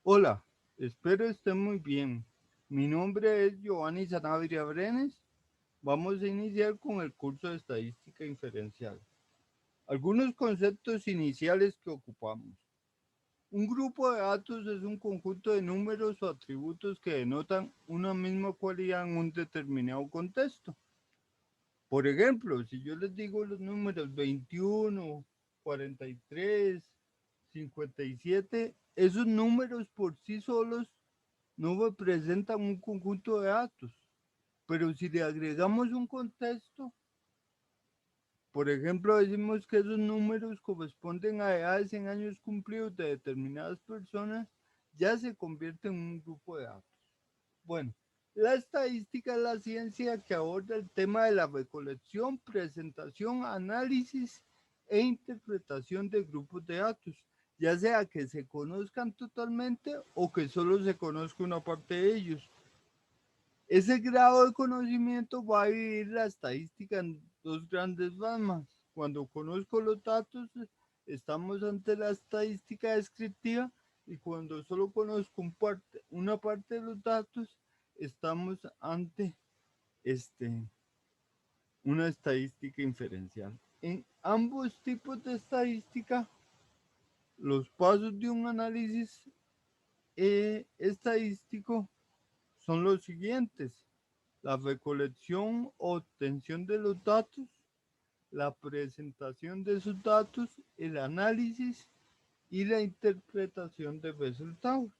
Hola, espero estén muy bien. Mi nombre es Giovanni Sanabria Brenes. Vamos a iniciar con el curso de estadística inferencial. Algunos conceptos iniciales que ocupamos. Un grupo de datos es un conjunto de números o atributos que denotan una misma cualidad en un determinado contexto. Por ejemplo, si yo les digo los números 21, 43, 57, esos números por sí solos no representan un conjunto de datos, pero si le agregamos un contexto, por ejemplo, decimos que esos números corresponden a edades en años cumplidos de determinadas personas, ya se convierte en un grupo de datos. Bueno, la estadística es la ciencia que aborda el tema de la recolección, presentación, análisis e interpretación de grupos de datos, ya sea que se conozcan totalmente o que solo se conozca una parte de ellos. Ese grado de conocimiento va a dividir la estadística en dos grandes ramas. Cuando conozco los datos, estamos ante la estadística descriptiva y cuando solo conozco una parte de los datos, estamos ante este, una estadística inferencial. En ambos tipos de estadística, los pasos de un análisis estadístico son los siguientes: la recolección o obtención de los datos, la presentación de esos datos, el análisis y la interpretación de resultados.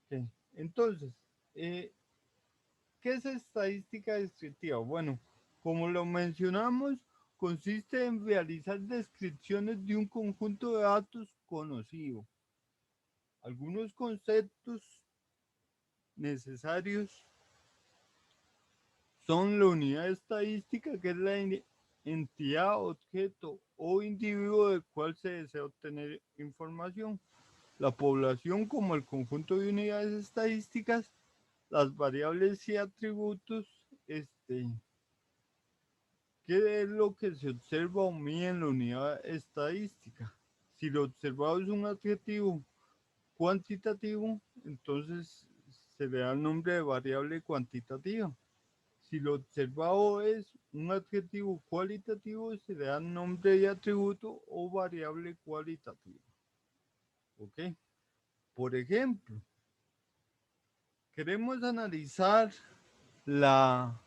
Okay. Entonces, eh, ¿qué es estadística descriptiva? Bueno, como lo mencionamos, consiste en realizar descripciones de un conjunto de datos conocido. Algunos conceptos necesarios son la unidad estadística, que es la entidad, objeto o individuo del cual se desea obtener información, la población como el conjunto de unidades estadísticas, las variables y atributos, qué es lo que se observa o mide en la unidad estadística. Si lo observado es un adjetivo cuantitativo, entonces se le da el nombre de variable cuantitativa. Si lo observado es un adjetivo cualitativo, se le da nombre de atributo o variable cualitativa. ¿Ok? Por ejemplo, queremos analizar la,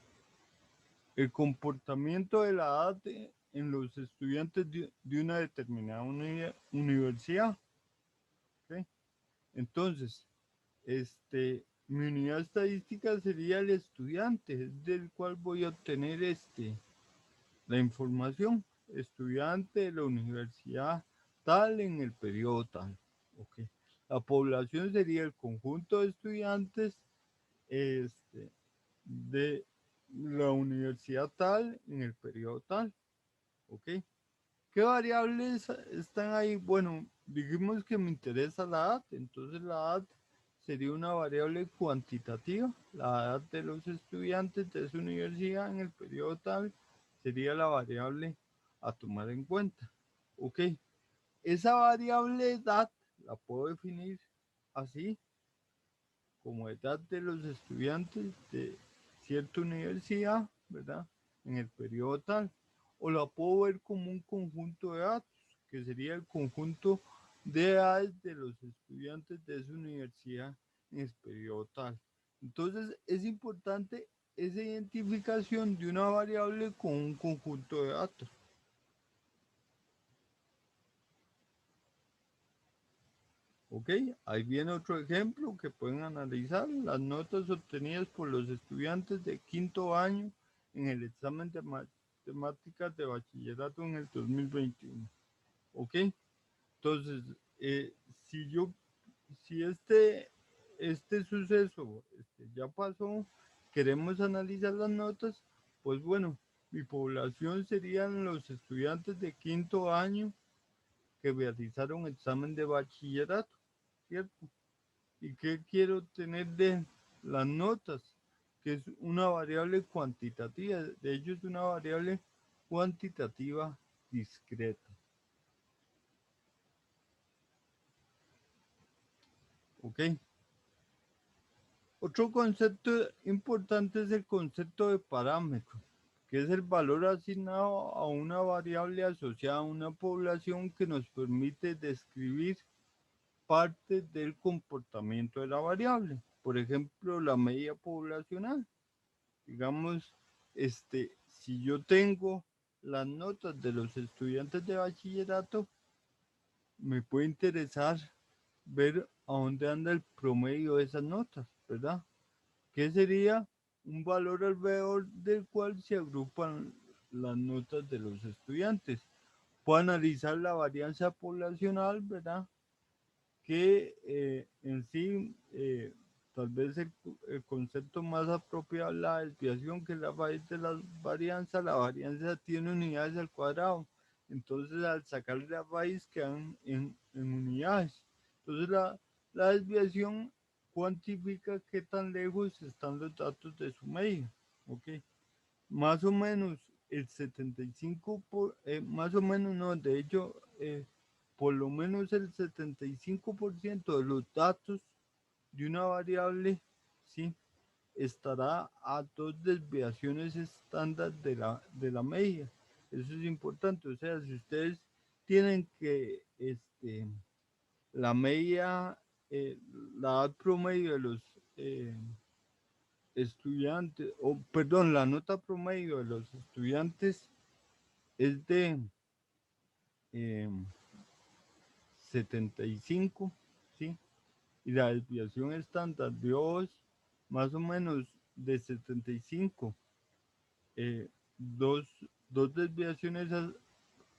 el comportamiento de la edad en los estudiantes de una determinada universidad. ¿Ok? Entonces, mi unidad estadística sería el estudiante, del cual voy a obtener la información: estudiante de la universidad tal en el periodo tal. Okay. La población sería el conjunto de estudiantes de la universidad tal en el periodo tal. Okay. ¿Qué variables están ahí? Bueno, dijimos que me interesa la edad, entonces la edad sería una variable cuantitativa. La edad de los estudiantes de esa universidad en el periodo tal sería la variable a tomar en cuenta. Ok, esa variable edad la puedo definir así, como edad de los estudiantes de cierta universidad, ¿verdad? En el periodo tal. O la puedo ver como un conjunto de datos, que sería el conjunto de edades de los estudiantes de esa universidad en el periodo tal. Entonces es importante esa identificación de una variable con un conjunto de datos. Ok, ahí viene otro ejemplo que pueden analizar: las notas obtenidas por los estudiantes de quinto año en el examen de matemáticas de bachillerato en el 2021. Ok, entonces, eh, si yo, si este suceso ya pasó, queremos analizar las notas, pues bueno, mi población serían los estudiantes de quinto año que realizaron examen de bachillerato, ¿cierto? ¿Y qué quiero tener de las notas? Que es una variable cuantitativa, de hecho es una variable cuantitativa discreta. ¿ok? Otro concepto importante es el concepto de parámetro, que es el valor asignado a una variable asociada a una población que nos permite describir parte del comportamiento de la variable. Por ejemplo, la media poblacional. Digamos, si yo tengo las notas de los estudiantes de bachillerato, me puede interesar ver a dónde anda el promedio de esas notas, ¿verdad? Que sería un valor alrededor del cual se agrupan las notas de los estudiantes. Puedo analizar la varianza poblacional, ¿verdad? Que en sí, tal vez el concepto más apropiado es la desviación, que es la raíz de la varianza. La varianza tiene unidades al cuadrado. Entonces, al sacar la raíz quedan en unidades. Entonces, la desviación cuantifica qué tan lejos están los datos de su media. ¿Ok? Más o menos el 75%, más o menos no, de hecho, por lo menos el 75% de los datos de una variable, ¿sí? Estará a dos desviaciones estándar de la media. Eso es importante. O sea, si ustedes tienen que la media, la edad promedio de los estudiantes, o perdón, la nota promedio de los estudiantes es de eh, 75, ¿sí? Y la desviación estándar de OS más o menos de 75, eh, dos, dos desviaciones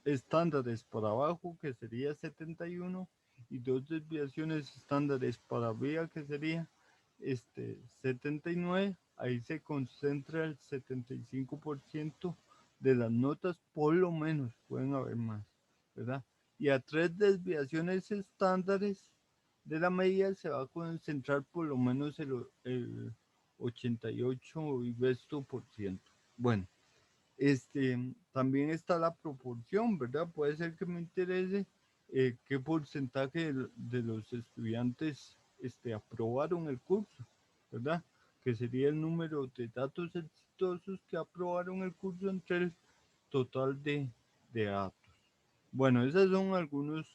estándares para abajo, que sería 71, y dos desviaciones estándares para arriba, que sería 79. Ahí se concentra el 75% de las notas, por lo menos, pueden haber más, ¿verdad? Y a tres desviaciones estándares de la medida se va a concentrar por lo menos el 88 y resto por ciento. Bueno, también está la proporción, ¿verdad? Puede ser que me interese qué porcentaje de los estudiantes aprobaron el curso, ¿verdad? Que sería el número de datos exitosos que aprobaron el curso entre el total de datos. Bueno, esos son algunos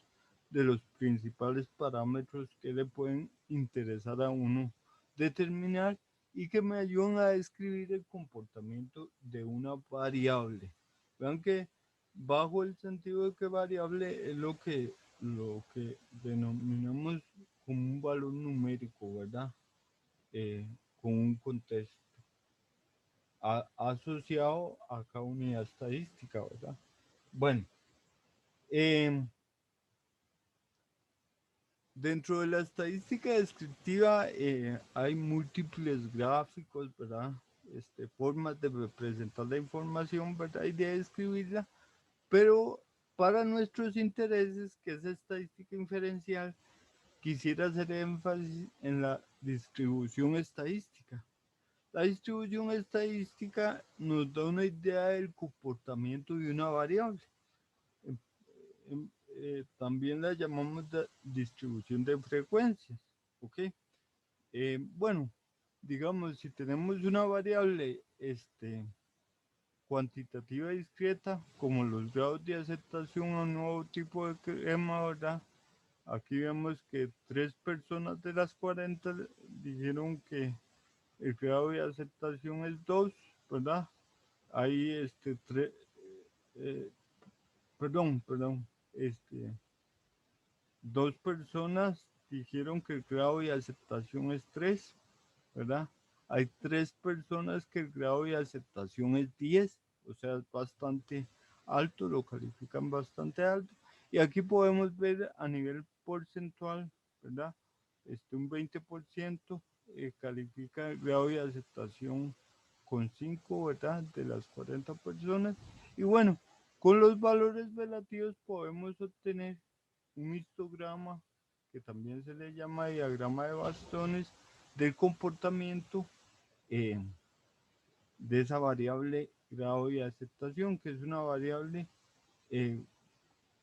de los principales parámetros que le pueden interesar a uno determinar y que me ayudan a describir el comportamiento de una variable. Vean que bajo el sentido de que variable es lo que denominamos como un valor numérico, ¿verdad? Con un contexto asociado a cada unidad estadística, ¿verdad? Bueno, eh, dentro de la estadística descriptiva hay múltiples gráficos, ¿verdad? Formas de representar la información, ¿verdad? Y de describirla, pero para nuestros intereses, que es estadística inferencial, quisiera hacer énfasis en la distribución estadística. La distribución estadística nos da una idea del comportamiento de una variable. También la llamamos distribución de frecuencias, ¿ok? Bueno, digamos, si tenemos una variable cuantitativa discreta, como los grados de aceptación a un nuevo tipo de crema, ¿verdad? Aquí vemos que 3 personas de las 40 dijeron que el grado de aceptación es 2, ¿verdad? Ahí, eh, perdón, dos personas dijeron que el grado de aceptación es 3, ¿verdad? Hay 3 personas que el grado de aceptación es 10, o sea, es bastante alto, lo califican bastante alto. Y aquí podemos ver a nivel porcentual, ¿verdad? Un 20% califica el grado de aceptación con 5, ¿verdad? De las 40 personas. Y bueno, con los valores relativos podemos obtener un histograma que también se le llama diagrama de bastones del comportamiento eh, de esa variable grado de aceptación, que es una variable eh,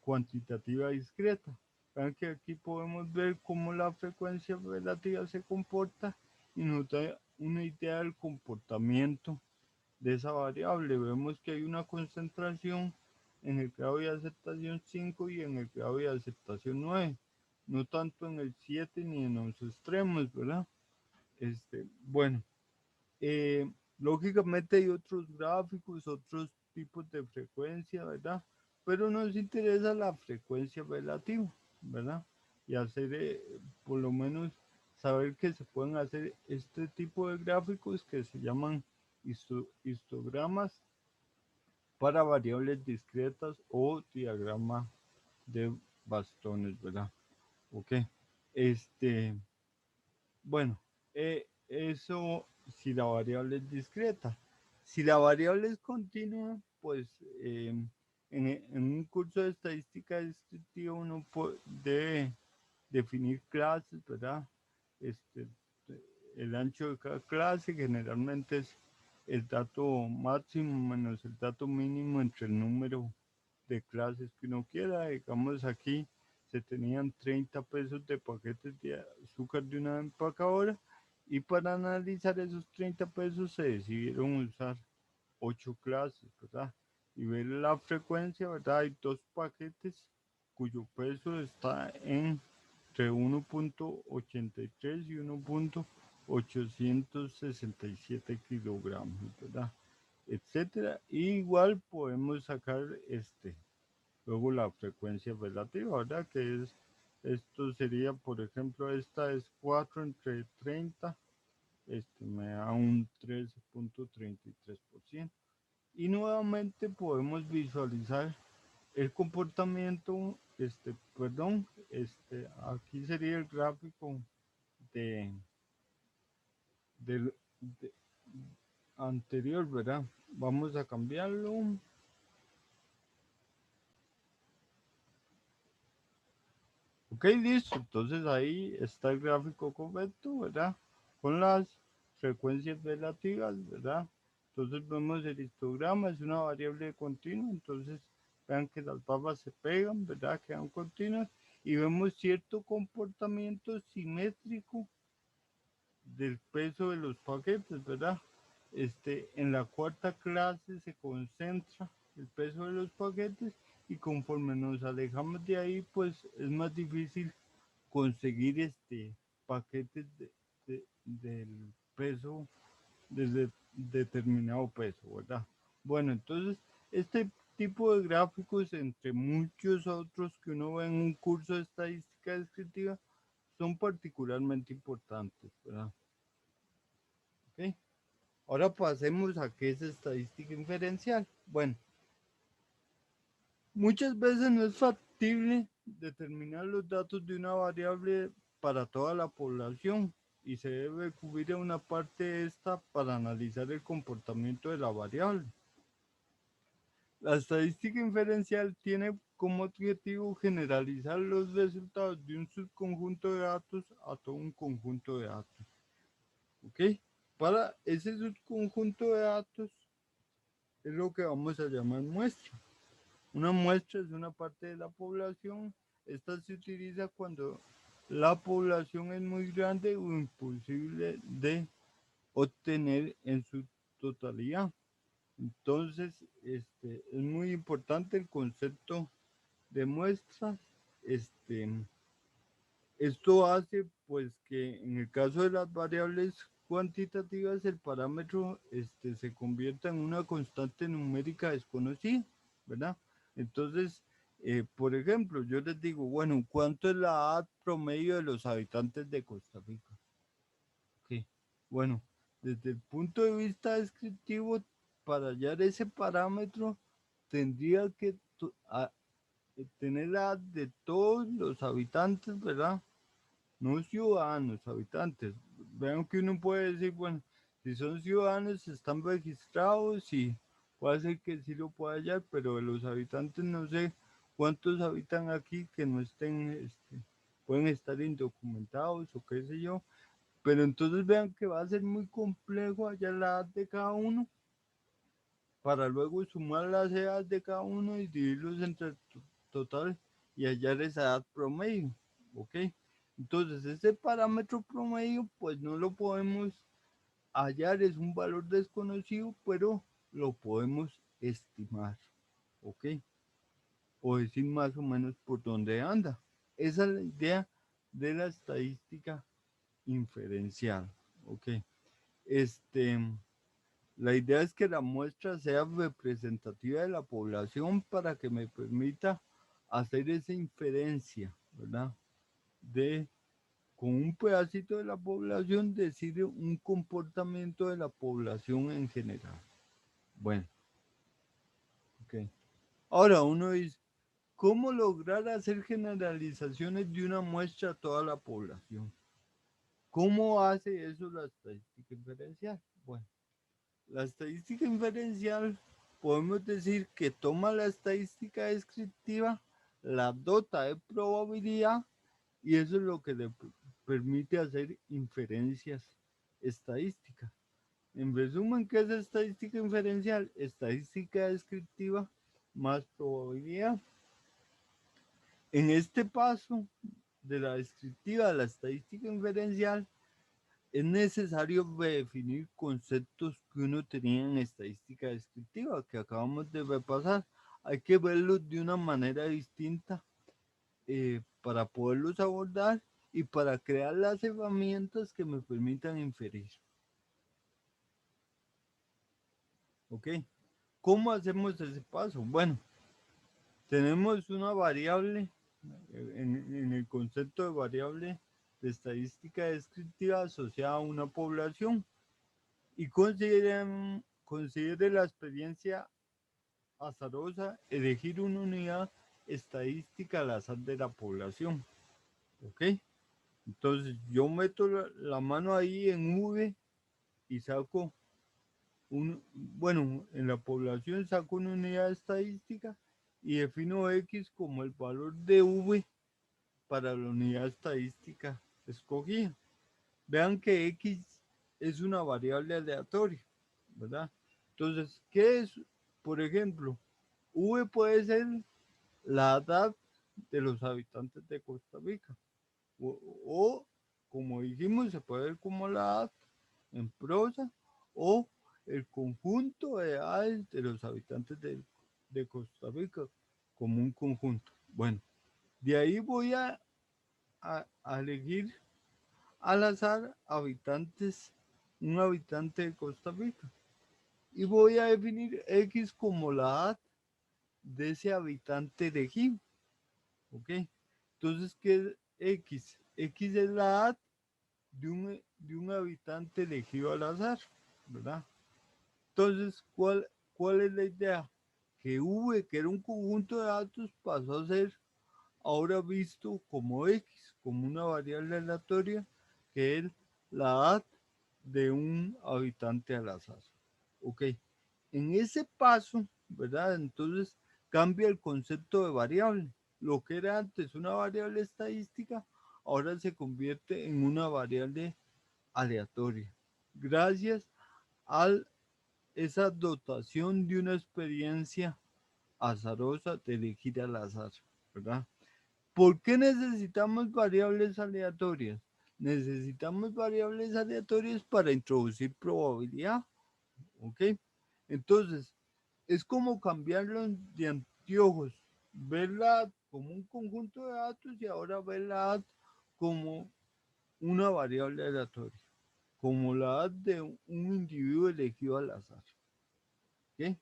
cuantitativa discreta. Vean que aquí podemos ver cómo la frecuencia relativa se comporta y nos da una idea del comportamiento de esa variable. Vemos que hay una concentración en el grado de aceptación 5 y en el grado de aceptación 9, no tanto en el 7 ni en los extremos, ¿verdad? Bueno, eh, lógicamente hay otros gráficos, otros tipos de frecuencia, ¿verdad? Pero nos interesa la frecuencia relativa, ¿verdad? Y hacer, por lo menos, saber que se pueden hacer este tipo de gráficos que se llaman histogramas para variables discretas o diagrama de bastones, ¿verdad? Ok. Este, bueno, eso si la variable es discreta. Si la variable es continua, pues eh, en un curso de estadística descriptiva uno debe definir clases, ¿verdad? Este, el ancho de cada clase generalmente es el dato máximo menos el dato mínimo entre el número de clases que uno quiera. Digamos aquí se tenían 30 pesos de paquetes de azúcar de una empacadora y para analizar esos 30 pesos se decidieron usar 8 clases, ¿verdad? Y ver la frecuencia, ¿verdad? Hay dos paquetes cuyo peso está entre 1.83 y 1.867 kilogramos, ¿verdad? Etcétera. Y igual podemos sacar luego la frecuencia relativa, ¿verdad? Que es, esto sería, por ejemplo, esta es 4 entre 30, me da un 13.33%. Y nuevamente podemos visualizar el comportamiento, perdón, aquí sería el gráfico de, del de anterior, ¿verdad? Vamos a cambiarlo. Ok, listo. Entonces ahí está el gráfico correcto, ¿verdad? Con las frecuencias relativas, ¿verdad? Entonces vemos el histograma, es una variable continua, entonces vean que las barras se pegan, ¿verdad? Quedan continuas y vemos cierto comportamiento simétrico del peso de los paquetes, ¿verdad? En la cuarta clase se concentra el peso de los paquetes y conforme nos alejamos de ahí, pues es más difícil conseguir paquetes del peso, desde determinado peso, ¿verdad? Bueno, entonces este tipo de gráficos, entre muchos otros que uno ve en un curso de estadística descriptiva, son particularmente importantes, ¿verdad? ¿Ok? Ahora pasemos a qué es estadística inferencial. Bueno, muchas veces no es factible determinar los datos de una variable para toda la población y se debe cubrir a una parte de esta para analizar el comportamiento de la variable. La estadística inferencial tiene como objetivo generalizar los resultados de un subconjunto de datos a todo un conjunto de datos. ¿Ok? Para ese subconjunto de datos es lo que vamos a llamar muestra. Una muestra es una parte de la población. Esta se utiliza cuando la población es muy grande o imposible de obtener en su totalidad. Entonces, es muy importante el concepto de muestras. Este, Esto hace pues que en el caso de las variables cuantitativas el parámetro se convierta en una constante numérica desconocida, ¿verdad? Entonces, por ejemplo, yo les digo, bueno, ¿cuánto es la edad promedio de los habitantes de Costa Rica? Ok, bueno, desde el punto de vista descriptivo, para hallar ese parámetro, tendría que tener la edad de todos los habitantes, ¿verdad? No ciudadanos, habitantes. Vean que uno puede decir, bueno, si son ciudadanos están registrados y puede ser que sí lo pueda hallar, pero de los habitantes no sé cuántos habitan aquí que no estén, pueden estar indocumentados o qué sé yo. Pero entonces vean que va a ser muy complejo hallar la edad de cada uno para luego sumar las edades de cada uno y dividirlos entre el total y hallar esa edad promedio, ¿ok? Entonces, ese parámetro promedio, pues no lo podemos hallar, es un valor desconocido, pero lo podemos estimar, ¿ok? O decir más o menos por dónde anda. Esa es la idea de la estadística inferencial, ¿ok? Este, la idea es que la muestra sea representativa de la población para que me permita hacer esa inferencia, ¿verdad? De, con un pedacito de la población, decir un comportamiento de la población en general. Bueno, ok. Ahora uno dice, ¿cómo lograr hacer generalizaciones de una muestra a toda la población? ¿Cómo hace eso la estadística inferencial? Bueno, la estadística inferencial podemos decir que toma la estadística descriptiva, la dota de probabilidad y eso es lo que le permite hacer inferencias estadísticas. En resumen, ¿qué es estadística inferencial? Estadística descriptiva más probabilidad. En este paso de la descriptiva a la estadística inferencial, es necesario redefinir conceptos que uno tenía en estadística descriptiva, que acabamos de repasar. Hay que verlos de una manera distinta para poderlos abordar y para crear las herramientas que me permitan inferir. ¿Ok? ¿Cómo hacemos ese paso? Bueno, tenemos una variable, en el concepto de variable de estadística descriptiva asociada a una población y considere la experiencia azarosa elegir una unidad estadística al azar de la población. ¿Ok? Entonces yo meto la mano ahí en V y saco bueno, en la población saco una unidad estadística y defino X como el valor de V para la unidad estadística escogida. Vean que X es una variable aleatoria, ¿verdad? Entonces, ¿qué es? Por ejemplo, V puede ser la edad de los habitantes de Costa Rica. O como dijimos, se puede ver como la edad en prosa o el conjunto de edades de los habitantes de Costa Rica como un conjunto. Bueno, de ahí voy a elegir al azar habitantes, un habitante de Costa Rica. Y voy a definir X como la edad de ese habitante elegido. ¿Ok? Entonces, ¿qué es X? X es la edad de un habitante elegido al azar, ¿verdad? Entonces, ¿cuál es la idea? Que V, que era un conjunto de datos, pasó a ser ahora visto como X, como una variable aleatoria, que es la edad de un habitante al azar. Ok, en ese paso, ¿verdad? Entonces cambia el concepto de variable. Lo que era antes una variable estadística, ahora se convierte en una variable aleatoria. Gracias a esa dotación de una experiencia azarosa de elegir al azar, ¿verdad? ¿Por qué necesitamos variables aleatorias? Necesitamos variables aleatorias para introducir probabilidad, ¿ok? Entonces, es como cambiarlo de anteojos, verla como un conjunto de datos y ahora verla como una variable aleatoria, como la edad de un individuo elegido al azar, ¿ok?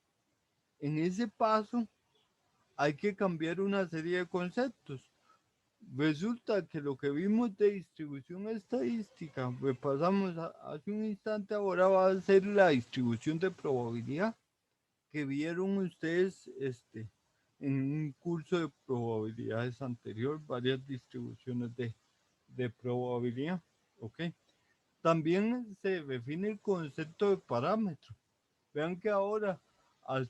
En ese paso hay que cambiar una serie de conceptos. Resulta que lo que vimos de distribución estadística, repasamos hace un instante, ahora va a ser la distribución de probabilidad que vieron ustedes en un curso de probabilidades anterior, varias distribuciones de probabilidad. ¿Ok? También se define el concepto de parámetro. Vean que ahora, al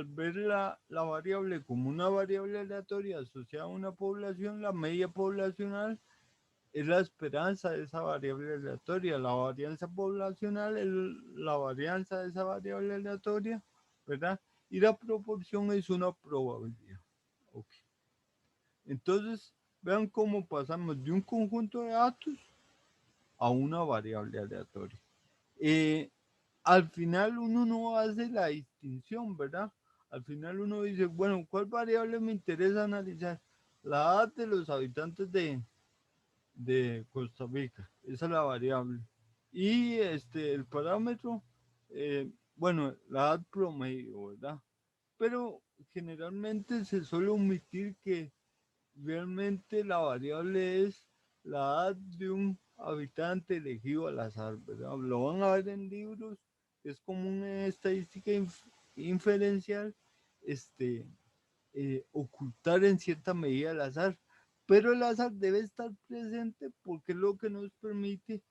ver la variable como una variable aleatoria asociada a una población, la media poblacional es la esperanza de esa variable aleatoria, la varianza poblacional es la varianza de esa variable aleatoria, ¿verdad? Y la proporción es una probabilidad. Okay. Entonces, vean cómo pasamos de un conjunto de datos a una variable aleatoria. Al final uno no hace la distinción, ¿verdad? Al final uno dice, bueno, ¿cuál variable me interesa analizar? La edad de los habitantes de Costa Rica, esa es la variable. Y el parámetro, bueno, la edad promedio, ¿verdad? Pero generalmente se suele omitir que realmente la variable es la edad de un habitante elegido al azar, ¿verdad? Lo van a ver en libros, es como una estadística inferencial, este, ocultar en cierta medida el azar, pero el azar debe estar presente porque es lo que nos permite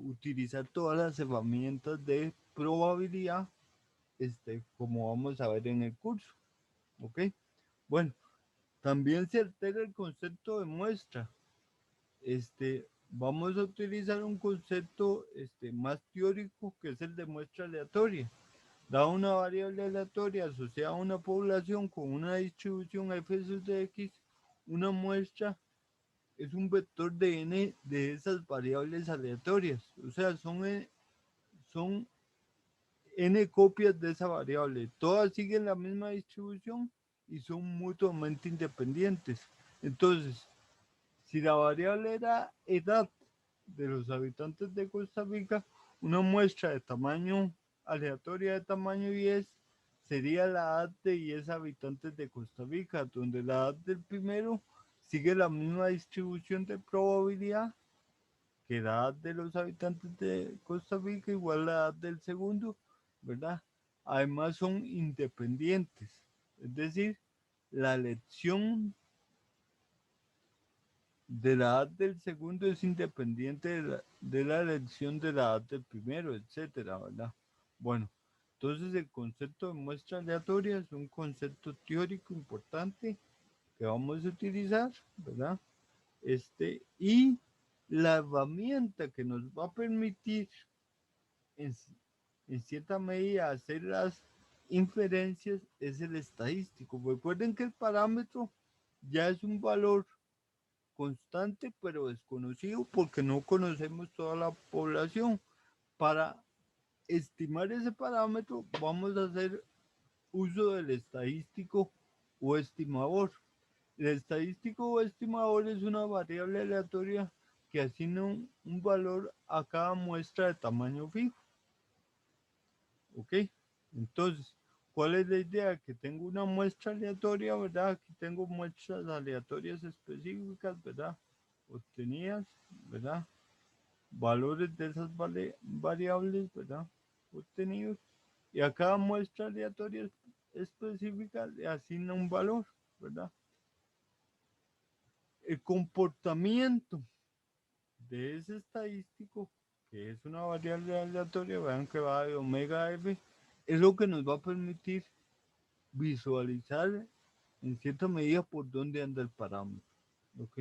utilizar todas las herramientas de probabilidad, como vamos a ver en el curso, ¿ok? Bueno, también se altera el concepto de muestra. Vamos a utilizar un concepto más teórico que es el de muestra aleatoria. Da una variable aleatoria asociada a una población con una distribución f sub de x, una muestra es un vector de n de esas variables aleatorias. O sea, son n copias de esa variable. Todas siguen la misma distribución y son mutuamente independientes. Entonces, si la variable era edad de los habitantes de Costa Rica, una muestra de tamaño aleatoria de tamaño 10 sería la edad de 10 habitantes de Costa Rica, donde la edad del primero sigue la misma distribución de probabilidad que la edad de los habitantes de Costa Rica igual la edad del segundo, ¿verdad? Además son independientes, es decir, la elección de la edad del segundo es independiente de la elección de la edad del primero, etcétera, ¿verdad? Bueno, entonces el concepto de muestra aleatoria es un concepto teórico importante que vamos a utilizar, ¿verdad? Y la herramienta que nos va a permitir en, en cierta medida hacer las inferencias es el estadístico. Recuerden que el parámetro ya es un valor constante pero desconocido porque no conocemos toda la población. Para estimar ese parámetro vamos a hacer uso del estadístico o estimador. El estadístico o estimador es una variable aleatoria que asigna un valor a cada muestra de tamaño fijo. ¿Ok? Entonces, ¿cuál es la idea? Que tengo una muestra aleatoria, ¿verdad? Aquí tengo muestras aleatorias específicas, ¿verdad? Obtenidas, ¿verdad? Valores de esas variables, ¿verdad? Obtenidos. Y a cada muestra aleatoria específica le asigna un valor, ¿verdad? El comportamiento de ese estadístico, que es una variable aleatoria, vean que va de omega f, es lo que nos va a permitir visualizar en cierta medida por dónde anda el parámetro. ¿Ok?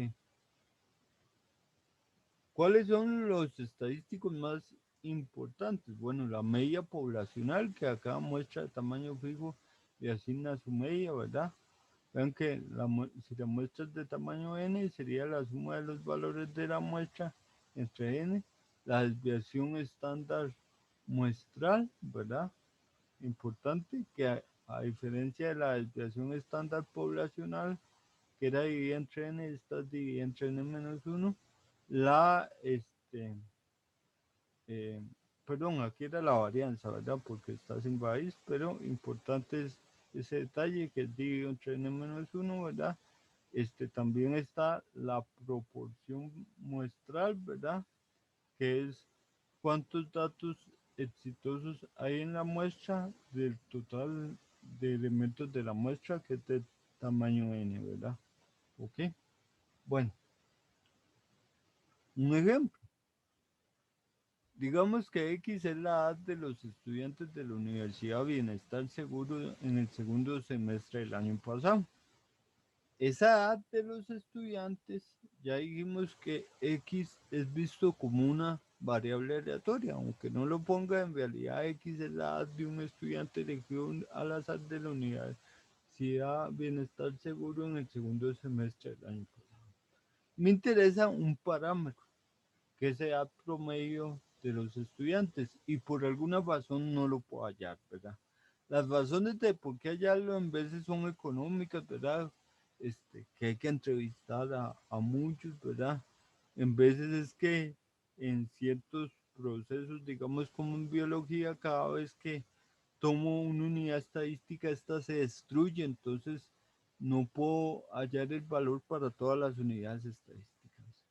¿Cuáles son los estadísticos más importantes? Bueno, la media poblacional, que acá muestra de tamaño fijo y asigna su media, ¿verdad? Vean que si la muestra es de tamaño n, sería la suma de los valores de la muestra entre n, la desviación estándar muestral, ¿verdad? Importante que a diferencia de la desviación estándar poblacional, que era dividida entre n, esta es dividida entre n menos 1, la, eh, perdón, aquí era la varianza, ¿verdad? Porque está sin raíz, pero importante es ese detalle que es dividido entre n menos 1, ¿verdad? También está la proporción muestral, ¿verdad? Que es cuántos datos exitosos hay en la muestra del total de elementos de la muestra, que es de tamaño n, ¿verdad? Ok. Bueno, un ejemplo. Digamos que X es la edad de los estudiantes de la Universidad Bienestar Seguro en el segundo semestre del año pasado. Esa edad de los estudiantes, ya dijimos que X es visto como una variable aleatoria, aunque no lo ponga, en realidad X es la edad de un estudiante elegido al azar de la universidad si da bienestar seguro en el segundo semestre del año pasado. Me interesa un parámetro que sea promedio de los estudiantes y por alguna razón no lo puedo hallar, ¿verdad? Las razones de por qué hallarlo en veces son económicas, ¿verdad? Que hay que entrevistar a muchos, ¿verdad? En veces es que en ciertos procesos, digamos como en biología, cada vez que tomo una unidad estadística, esta se destruye, entonces no puedo hallar el valor para todas las unidades estadísticas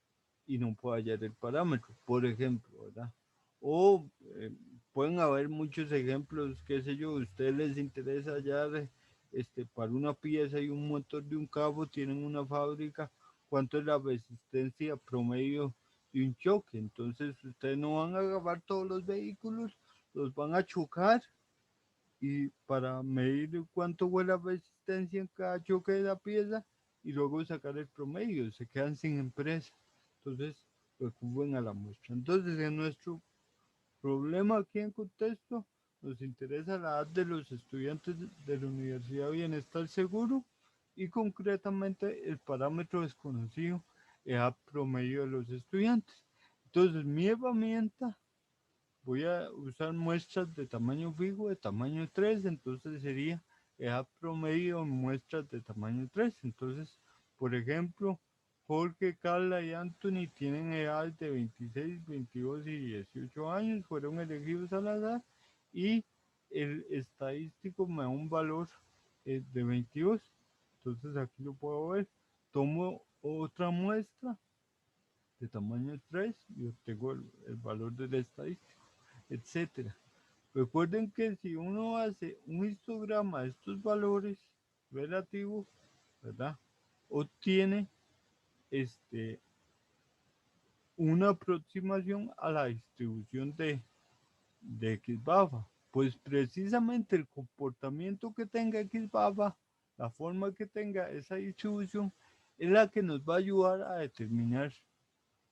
y no puedo hallar el parámetro, por ejemplo, ¿verdad? O pueden haber muchos ejemplos, qué sé yo, a ustedes les interesa hallar para una pieza y un motor de un cabo, tienen una fábrica, cuánto es la resistencia promedio de un choque. Entonces ustedes no van a agarrar todos los vehículos, los van a chocar y para medir cuánto fue la resistencia en cada choque de la pieza y luego sacar el promedio, se quedan sin empresa. Entonces recurren a la muestra. Entonces en nuestro problema aquí en contexto nos interesa la edad de los estudiantes de la Universidad Bienestar Seguro y concretamente el parámetro desconocido, edad promedio de los estudiantes. Entonces mi herramienta, voy a usar muestras de tamaño fijo, de tamaño 3, entonces sería edad promedio en muestras de tamaño 3. Entonces, por ejemplo, Jorge, Carla y Anthony tienen edades de 26, 22 y 18 años, fueron elegidos al azar y el estadístico me da un valor de 22. Entonces aquí lo puedo ver. Tomo otra muestra de tamaño 3 y obtengo el valor del estadístico, etcétera. Recuerden que si uno hace un histograma de estos valores relativos, ¿verdad? Obtiene una aproximación a la distribución de X baja. Pues precisamente el comportamiento que tenga X baja, la forma que tenga esa distribución, es la que nos va a ayudar a determinar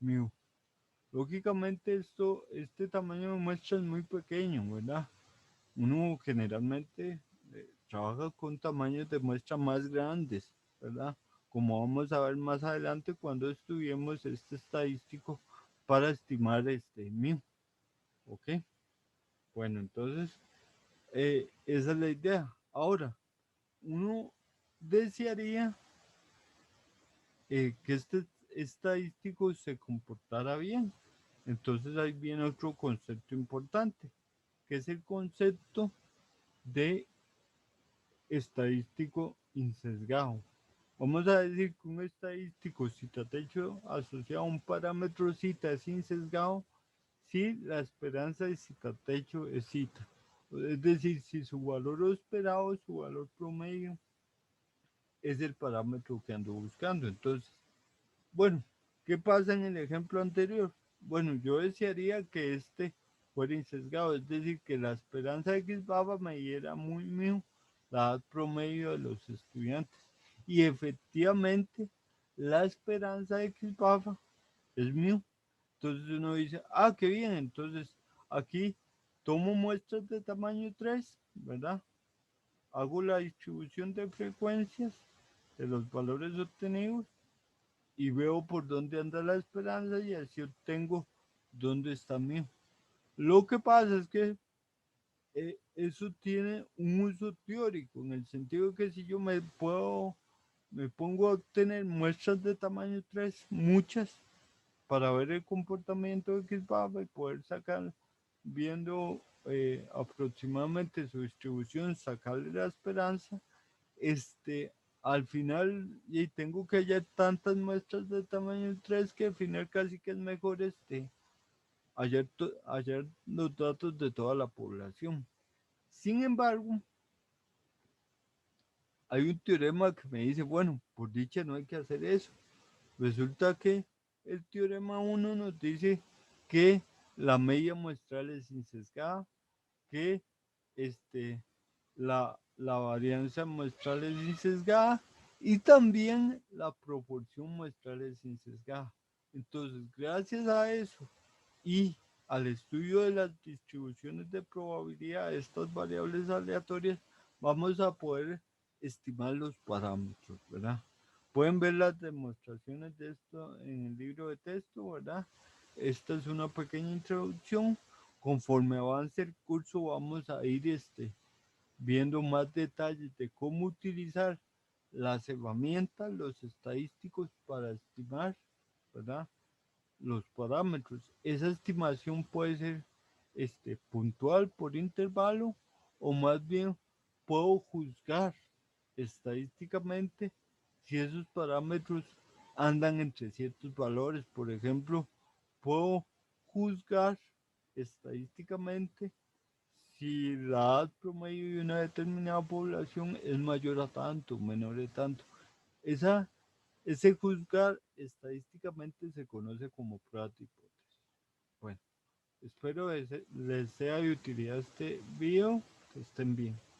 mu. Lógicamente este tamaño de muestra es muy pequeño, ¿verdad? Uno generalmente trabaja con tamaños de muestra más grandes, ¿verdad? Como vamos a ver más adelante cuando estudiemos este estadístico para estimar este mu, ¿ok? Bueno, entonces esa es la idea. Ahora, uno desearía que este estadístico se comportara bien. Entonces ahí viene otro concepto importante, que es el concepto de estadístico insesgado. Vamos a decir que un estadístico cita-techo asociado a un parámetro cita es insesgado si la esperanza de cita-techo es cita. Es decir, si su valor esperado, su valor promedio, es el parámetro que ando buscando. Entonces, bueno, ¿qué pasa en el ejemplo anterior? Bueno, yo desearía que este fuera insesgado, es decir, que la esperanza de X baba me diera muy mío la edad promedio de los estudiantes. Y efectivamente, la esperanza de X baba es mío. Entonces uno dice, ah, qué bien, entonces aquí tomo muestras de tamaño 3, ¿verdad? Hago la distribución de frecuencias de los valores obtenidos y veo por dónde anda la esperanza y así obtengo dónde está mío. Lo que pasa es que eso tiene un uso teórico, en el sentido que si yo me pongo a obtener muestras de tamaño 3, muchas, para ver el comportamiento de X baba y poder sacar, viendo aproximadamente su distribución, sacarle la esperanza, al final, y tengo que hallar tantas muestras de tamaño 3 que al final casi que es mejor hallar los datos de toda la población. Sin embargo, hay un teorema que me dice, bueno, por dicha no hay que hacer eso. Resulta que el teorema 1 nos dice que la media muestral es insesgada, que la varianza muestral es insesgada y también la proporción muestral es insesgada. Entonces, gracias a eso y al estudio de las distribuciones de probabilidad de estas variables aleatorias, vamos a poder estimar los parámetros, ¿verdad? Pueden ver las demostraciones de esto en el libro de texto, ¿verdad? Esta es una pequeña introducción. Conforme avance el curso vamos a ir viendo más detalles de cómo utilizar las herramientas, los estadísticos para estimar, ¿verdad? Los parámetros. Esa estimación puede ser puntual por intervalo o más bien puedo juzgar estadísticamente si esos parámetros andan entre ciertos valores. Por ejemplo, puedo juzgar estadísticamente si la edad promedio de una determinada población es mayor a tanto, menor a tanto. Esa, ese juzgar estadísticamente se conoce como prueba de hipótesis. Bueno, espero les sea de utilidad este video. Que estén bien.